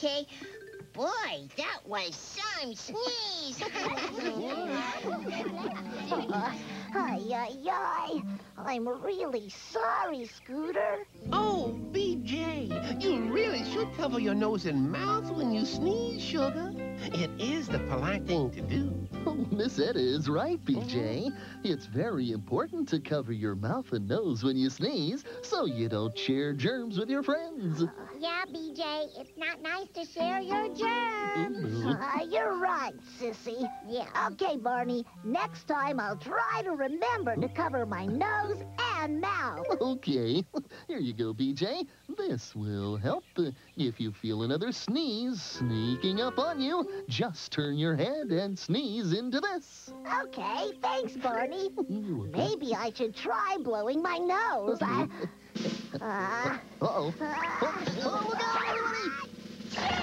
Okay. Boy, that was some sneeze. Ay. I'm really sorry, Scooter. Oh, BJ, you really should cover your nose and mouth when you sneeze, sugar. It is the polite thing to do. Oh, Miss Etta is right, BJ. It's very important to cover your mouth and nose when you sneeze so you don't share germs with your friends. Yeah, BJ, it's not nice to share your germs. You're right, Sissy. Yeah. Okay, Barney, next time I'll try to remember to cover my nose and mouth. Okay, here you go, BJ. This will help. If you feel another sneeze sneaking up on you, just turn your head and sneeze into this. Okay, thanks, Barney. You're welcome. Maybe I should try blowing my nose. Uh-oh. Oh, look out, everybody!